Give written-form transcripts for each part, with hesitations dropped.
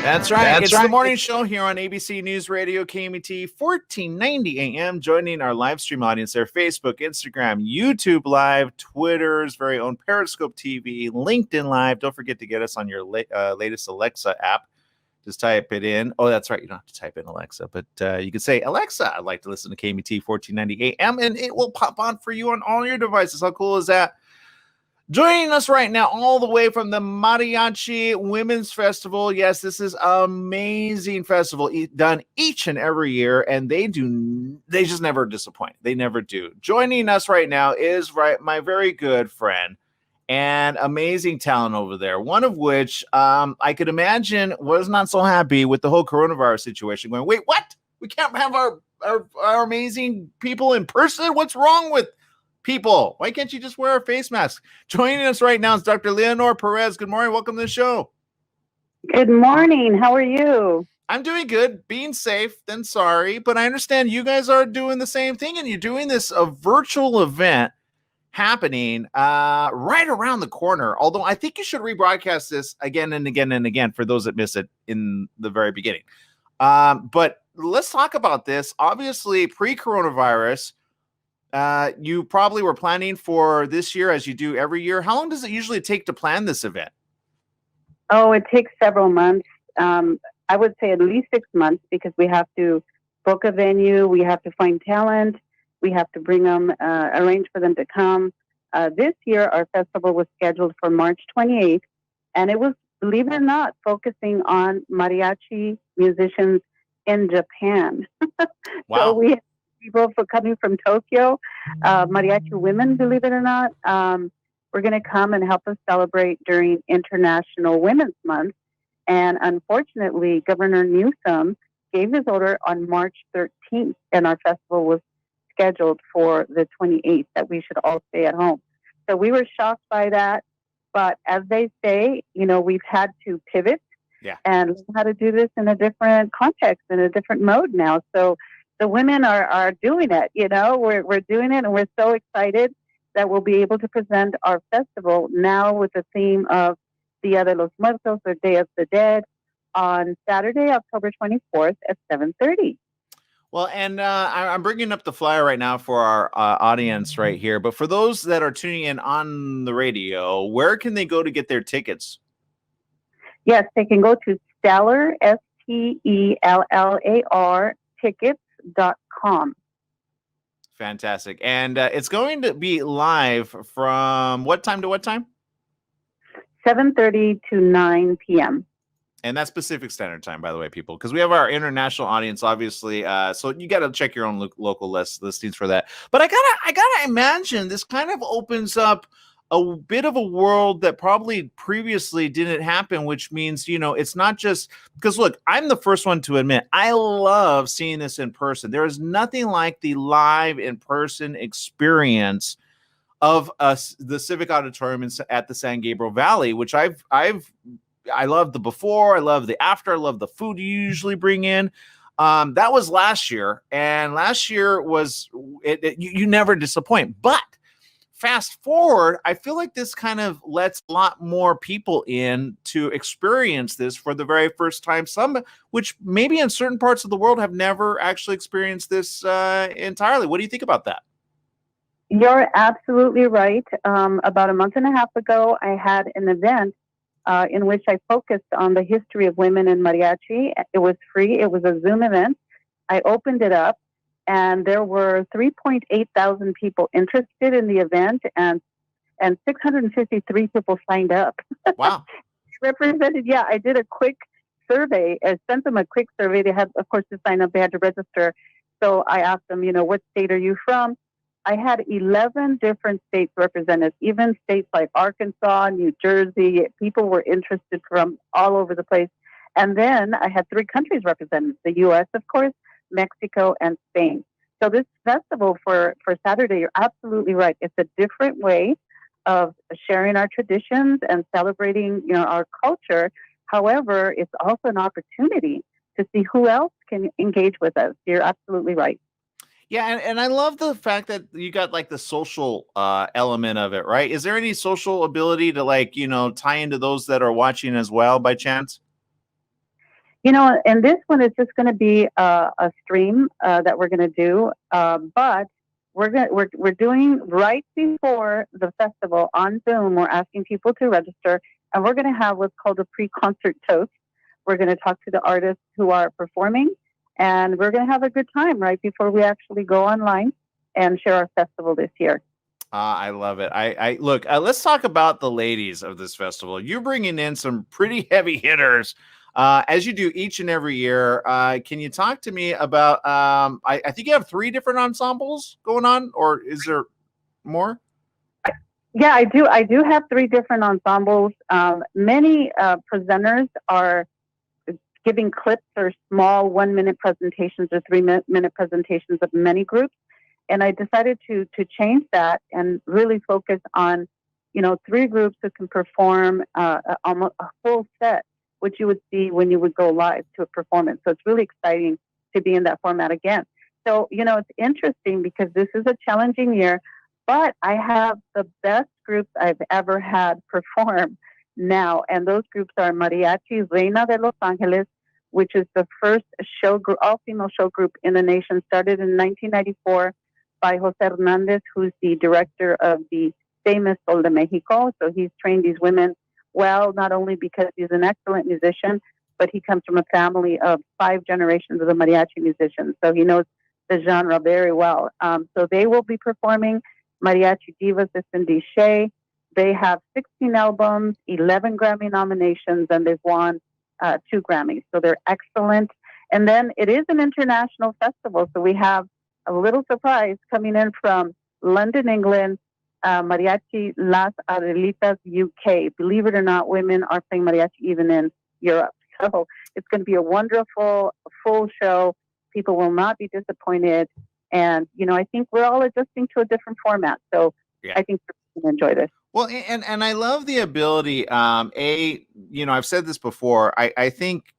That's right. It's the morning show here on ABC News Radio, KMET, 1490 AM. Joining our live stream audience there, Facebook, Instagram, YouTube Live, Twitter's very own Periscope TV, LinkedIn Live. Don't forget to get us on your latest Alexa app. Just type it in. Oh, that's right. You don't have to type in Alexa, but you can say, Alexa, I'd like to listen to KMET 1490 AM, and it will pop on for you on all your devices. How cool is that? Joining us right now, all the way from the Mariachi Women's Festival. Yes, this is an amazing festival done each and every year, and they just never disappoint. They never do. Joining us right now is my very good friend and amazing talent over there, one of which I could imagine was not so happy with the whole coronavirus situation, going, wait, what? We can't have our amazing people in person? What's wrong with people? Why can't you just wear a face mask? Joining us right now is Dr. Leonor Perez. Good morning. Welcome to the show. Good morning. How are you? I'm doing good. Being safe, then sorry. But I understand you guys are doing the same thing, and you're doing this a virtual event happening right around the corner. Although I think you should rebroadcast this again and again and again for those that miss it in the very beginning. But let's talk about this. Obviously, pre-coronavirus, you probably were planning for this year as you do every year. How long does it usually take to plan this event? Oh, it takes several months. I would say at least 6 months, because we have to book a venue, we have to find talent, we have to bring them, arrange for them to come. This year, our festival was scheduled for March 28th, and it was, believe it or not, focusing on mariachi musicians in Japan. Wow. So we people for coming from Tokyo, mariachi women, believe it or not, were going to come and help us celebrate during International Women's Month. And unfortunately, Governor Newsom gave his order on March 13th, and our festival was scheduled for the 28th, that we should all stay at home. So we were shocked by that. But as they say, we've had to pivot and learn how to do this in a different context, in a different mode now. So the women are doing it, we're doing it, and we're so excited that we'll be able to present our festival now with the theme of Dia de los Muertos, or Day of the Dead, on Saturday, October 24th at 7:30. Well, and I'm bringing up the flyer right now for our audience right here. But for those that are tuning in on the radio, where can they go to get their tickets? Yes, they can go to Stellar, STELLAR, tickets.com. Fantastic. And it's going to be live from what time to what time? 7:30 to 9 p.m. And that's Pacific Standard Time, by the way, people, because we have our international audience, obviously. So you got to check your own local listings for that. But I gotta imagine this kind of opens up a bit of a world that probably previously didn't happen, which means, it's not just because, look, I'm the first one to admit, I love seeing this in person. There is nothing like the live in-person experience of the Civic Auditorium at the San Gabriel Valley, which I love the before, I love the after, I love the food you usually bring in. That was last year, and last year was you never disappoint. But fast forward, I feel like this kind of lets a lot more people in to experience this for the very first time. Some, which maybe in certain parts of the world have never actually experienced this entirely. What do you think about that? You're absolutely right. About a month and a half ago, I had an event in which I focused on the history of women in mariachi. It was free. It was a Zoom event. I opened it up, and there were 3.8 thousand people interested in the event, and 653 people signed up. Wow. Represented, I did a quick survey. I sent them a quick survey. They had, of course, to sign up. They had to register. So I asked them, what state are you from? I had 11 different states represented, even states like Arkansas, New Jersey. People were interested from all over the place. And then I had 3 countries represented, the U.S., of course, Mexico, and Spain. So this festival for Saturday, you're absolutely right. It's a different way of sharing our traditions and celebrating, our culture. However, it's also an opportunity to see who else can engage with us. You're absolutely right. Yeah, and I love the fact that you got like the social element of it, right? Is there any social ability to tie into those that are watching as well by chance? And this one is just going to be a stream that we're going to do, but we're doing right before the festival on Zoom. We're asking people to register, and we're going to have what's called a pre-concert toast. We're going to talk to the artists who are performing, and we're going to have a good time right before we actually go online and share our festival this year. I love it. I look. Let's talk about the ladies of this festival. You're bringing in some pretty heavy hitters, as you do each and every year. Can you talk to me about? I think you have 3 different ensembles going on, or is there more? Yeah, I do. I do have 3 different ensembles. Many presenters are giving clips or small 1-minute presentations or 3-minute presentations of many groups. And I decided to change that and really focus on, 3 groups who can perform almost a full set, which you would see when you would go live to a performance. So it's really exciting to be in that format again. So, it's interesting because this is a challenging year, but I have the best groups I've ever had perform now. And those groups are Mariachi Reina de Los Angeles, which is the first show group, all-female show group in the nation, started in 1994 by Jose Hernandez, who's the director of the famous Sol de Mexico. So he's trained these women well, not only because he's an excellent musician, but he comes from a family of 5 generations of the mariachi musicians. So he knows the genre very well. So they will be performing Mariachi Divas de Cindy Shea. They have 16 albums, 11 Grammy nominations, and they've won 2 Grammys. So they're excellent. And then it is an international festival. So we have a little surprise coming in from London, England, Mariachi Las Adelitas, UK. Believe it or not, women are playing mariachi even in Europe. So it's going to be a wonderful, full show. People will not be disappointed. And, I think we're all adjusting to a different format. So yeah. I think we're going to enjoy this. Well, and I love the ability, I've said this before. I think,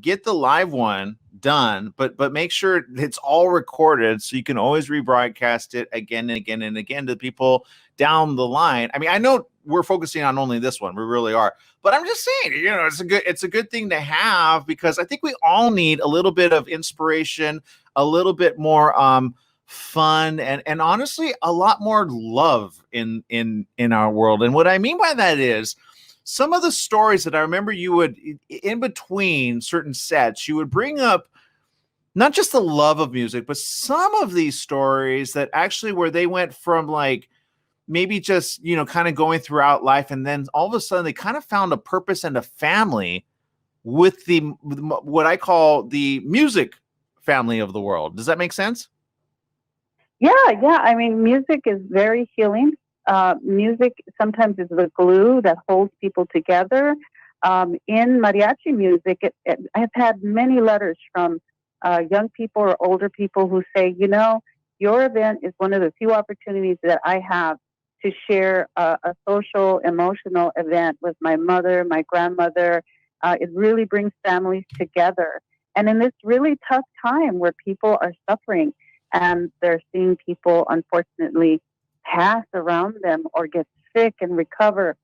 get the live one done, but make sure it's all recorded so you can always rebroadcast it again and again and again to people down the line. I mean, I know we're focusing on only this one. We really are. But I'm just saying, it's a good thing to have, because I think we all need a little bit of inspiration, a little bit more fun, and honestly a lot more love in our world. And what I mean by that is some of the stories that I remember you would, in between certain sets, you would bring up not just the love of music, but some of these stories that actually where they went from like maybe just kind of going throughout life, and then all of a sudden they kind of found a purpose and a family with what I call the music family of the world. Does that make sense? Yeah. I mean, music is very healing. Music sometimes is the glue that holds people together. In mariachi music, I've had many letters from young people or older people who say, your event is one of the few opportunities that I have to share a social, emotional event with my mother, my grandmother. It really brings families together. And in this really tough time where people are suffering and they're seeing people, unfortunately, pass around them or get sick and recover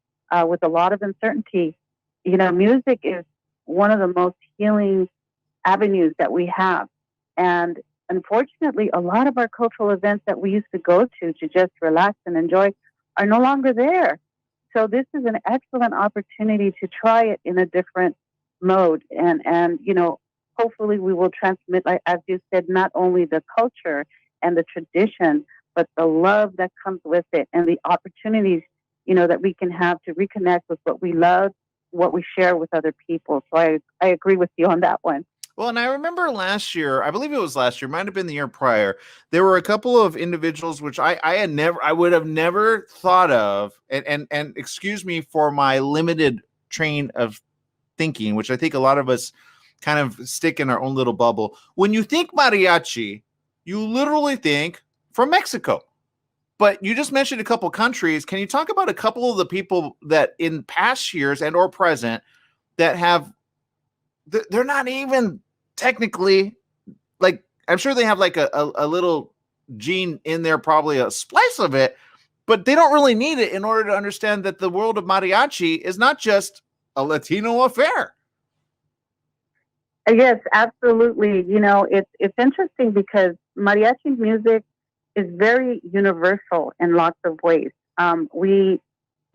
with a lot of uncertainty, music is one of the most healing avenues that we have. And unfortunately, a lot of our cultural events that we used to go to just relax and enjoy are no longer there. So this is an excellent opportunity to try it in a different mode. And hopefully we will transmit, like, as you said, not only the culture and the tradition, but the love that comes with it and the opportunities, that we can have to reconnect with what we love, what we share with other people. So I agree with you on that one. Well, and I remember last year, I believe it was last year, might have been the year prior, there were a couple of individuals which I would have never thought of, and excuse me for my limited train of thinking, which I think a lot of us kind of stick in our own little bubble. When you think mariachi, you literally think from Mexico. But you just mentioned a couple countries. Can you talk about a couple of the people that in past years and or present that have, they're not even technically, like, I'm sure they have like a little gene in there, probably a splice of it, but they don't really need it in order to understand that the world of mariachi is not just a Latino affair. Yes, absolutely. You know, it's interesting because mariachi music is very universal in lots of ways.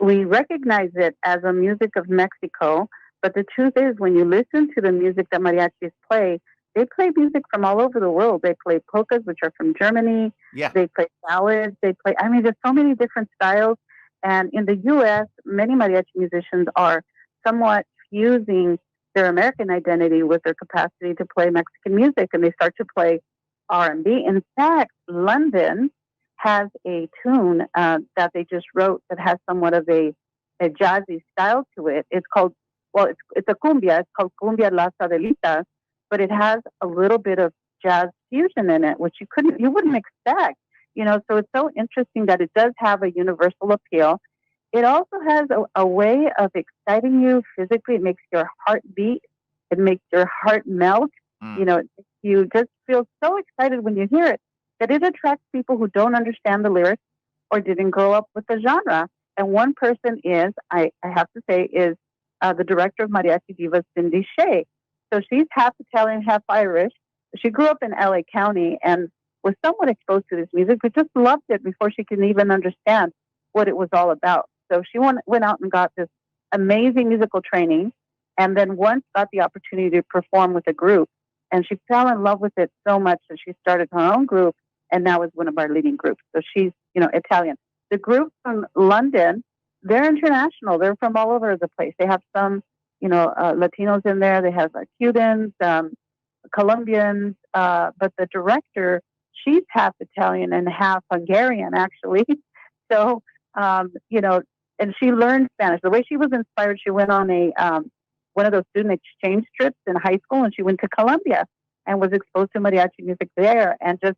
We recognize it as a music of Mexico, but the truth is, when you listen to the music that mariachis play, they play music from all over the world. They play polkas, which are from Germany. Yeah. They play ballads. They play. I mean, there's so many different styles. And in the U.S., many mariachi musicians are somewhat fusing their American identity with their capacity to play Mexican music, and they start to play R&B. In fact, London has a tune that they just wrote that has somewhat of a jazzy style to it. It's called, well, it's a cumbia. It's called Cumbia Las Adelitas, but it has a little bit of jazz fusion in it, which you wouldn't expect. You know, so it's so interesting that it does have a universal appeal. It also has a way of exciting you physically. It makes your heart beat. It makes your heart melt. You know, you just feel so excited when you hear it that it attracts people who don't understand the lyrics or didn't grow up with the genre. And one person is, I have to say, is the director of Mariachi Divas, Cindy Shea. So she's half Italian, half Irish. She grew up in LA County and was somewhat exposed to this music, but just loved it before she could even understand what it was all about. So she went out and got this amazing musical training, and then once got the opportunity to perform with a group. And she fell in love with it so much that she started her own group, and now is one of our leading groups. So she's, you know, Italian. The group from London, they're international. They're from all over the place. They have some, you know, Latinos in there. They have Cubans, Colombians, but the director, she's half Italian and half Hungarian, actually. So, you know, and she learned Spanish. The way she was inspired, she went on a one of those student exchange trips in high school, and she went to Colombia and was exposed to mariachi music there, and just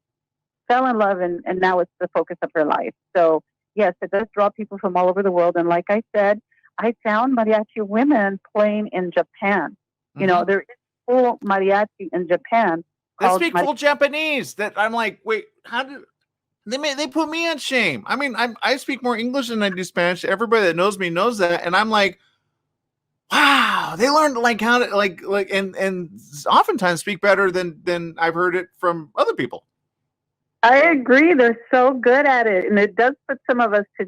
fell in love, and now it's the focus of her life. So, yes, it does draw people from all over the world. And like I said, I found mariachi women playing in Japan. You know, there is full mariachi in Japan. They speak full Japanese. That I'm like, wait, how do they put me on shame? I mean, I speak more English than I do Spanish. Everybody that knows me knows that, and I'm like, wow, they learned like how to like and oftentimes speak better than I've heard it from other people. I agree. They're so good at it, and it does put some of us to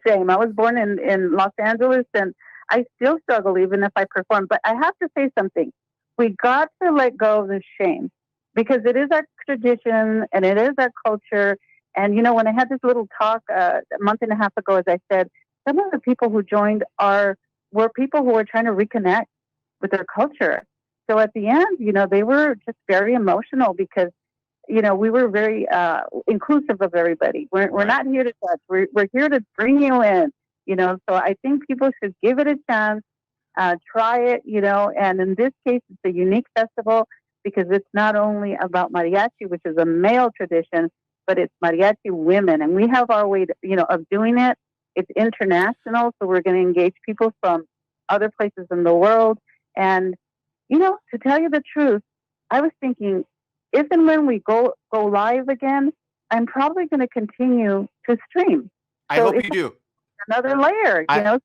shame. I was born in Los Angeles, and I still struggle even if I perform. But I have to say something. We got to let go of the shame because it is our tradition and it is our culture. And, you know, when I had this little talk a month and a half ago, as I said, some of the people who joined were people who were trying to reconnect with their culture. So at the end, you know, they were just very emotional because, you know, we were very inclusive of everybody. We're not here to judge. We're here to bring you in, you know. So I think people should give it a chance, try it, you know. And in this case, it's a unique festival because it's not only about mariachi, which is a male tradition, but it's mariachi women. And we have our way, of doing it. It's international, so we're going to engage people from other places in the world. And, to tell you the truth, I was thinking, if and when we go live again, I'm probably going to continue to stream. I hope you do. Another layer, so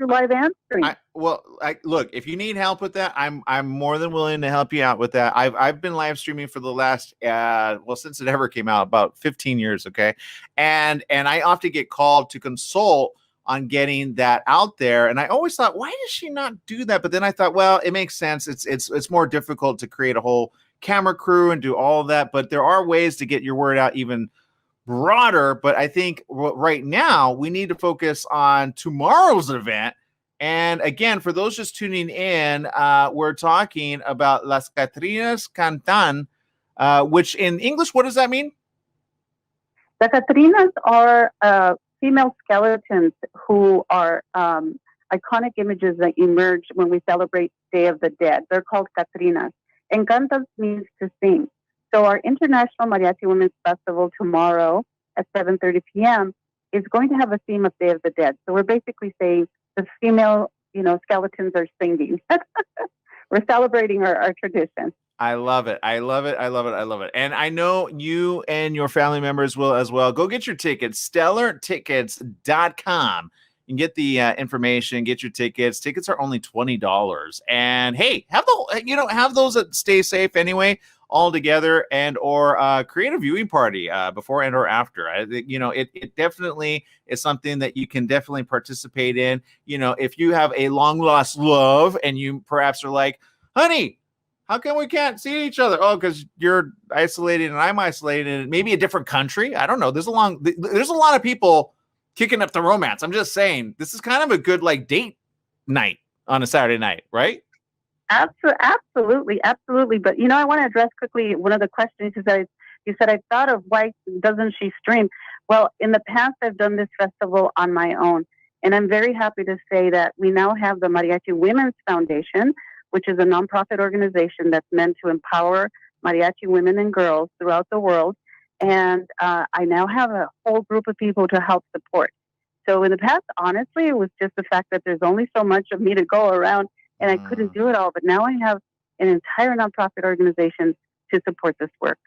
live and stream. Look, if you need help with that, I'm more than willing to help you out with that. I've been live streaming for the last since it ever came out, about 15 years, okay? And I often get called to consult on getting that out there, and I always thought, why does she not do that? But then I thought, well, it makes sense. It's more difficult to create a whole camera crew and do all of that, but there are ways to get your word out even broader. But I think right now we need to focus on tomorrow's event. And again, for those just tuning in, we're talking about Las Catrinas Cantan, which in English, what does that mean? The Catrinas are female skeletons who are iconic images that emerge when we celebrate Day of the Dead. They're called Catrinas. And cantas means to sing. So our International Mariachi Women's Festival tomorrow at 7:30 p.m. is going to have a theme of Day of the Dead. So we're basically saying the female, skeletons are singing. We're celebrating our tradition. I love it. I love it. I love it. I love it. And I know you and your family members will as well. Go get your tickets, stellartickets.com. You can get the information, get your tickets. Tickets are only $20. And hey, have those that stay safe anyway, all together, and or create a viewing party before and or after. It definitely is something that you can definitely participate in. If you have a long lost love and you perhaps are like, honey, how come we can't see each other? Oh, because you're isolated and I'm isolated and maybe a different country. I don't know. There's a lot of people kicking up the romance. I'm just saying this is kind of a good like date night on a Saturday night, right? Absolutely. But I want to address quickly one of the questions you said I thought of why doesn't she stream? Well, in the past I've done this festival on my own, and I'm very happy to say that we now have the Mariachi Women's Foundation, which is a nonprofit organization that's meant to empower mariachi women and girls throughout the world. And I now have a whole group of people to help support. So in the past, honestly, it was just the fact that there's only so much of me to go around and I couldn't do it all. But now I have an entire nonprofit organization to support this work.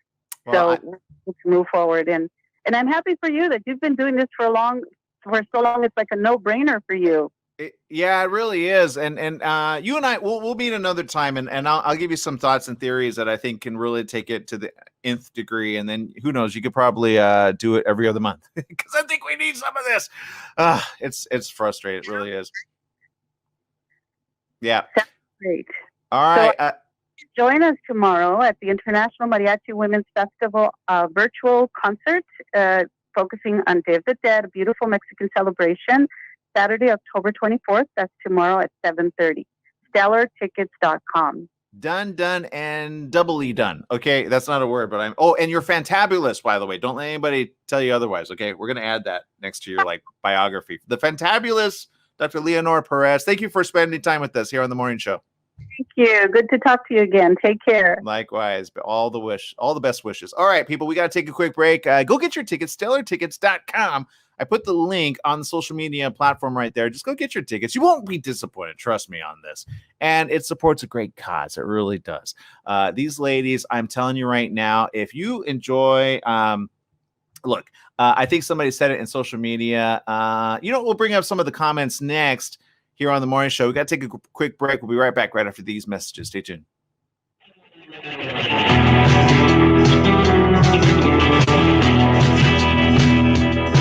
Well, so let's move forward. And I'm happy for you that you've been doing this for so long. It's like a no-brainer for you. Yeah, it really is. And you and I, we'll meet another time, and I'll give you some thoughts and theories that I think can really take it to the nth degree. And then who knows, you could probably do it every other month because I think we need some of this. It's frustrating. It really is. Yeah. That's great. All right. So, join us tomorrow at the International Mariachi Women's Festival virtual concert focusing on Day of the Dead, a beautiful Mexican celebration. Saturday, October 24th. That's tomorrow at 7:30. StellarTickets.com. Done, and doubly done. Okay, that's not a word, but and you're fantabulous, by the way. Don't let anybody tell you otherwise. Okay, we're gonna add that next to your biography. The fantabulous Dr. Leonor Perez. Thank you for spending time with us here on the morning show. Thank you. Good to talk to you again. Take care. Likewise. But all the best wishes. All right, people, we got to take a quick break. Go get your tickets, StellarTickets.com. I put the link on the social media platform right there. Just go get your tickets. You won't be disappointed. Trust me on this. And it supports a great cause. It really does. These ladies, I'm telling you right now, if you enjoy, look, I think somebody said it in social media. We'll bring up some of the comments next here on the morning show. We got to take a quick break. We'll be right back right after these messages. Stay tuned.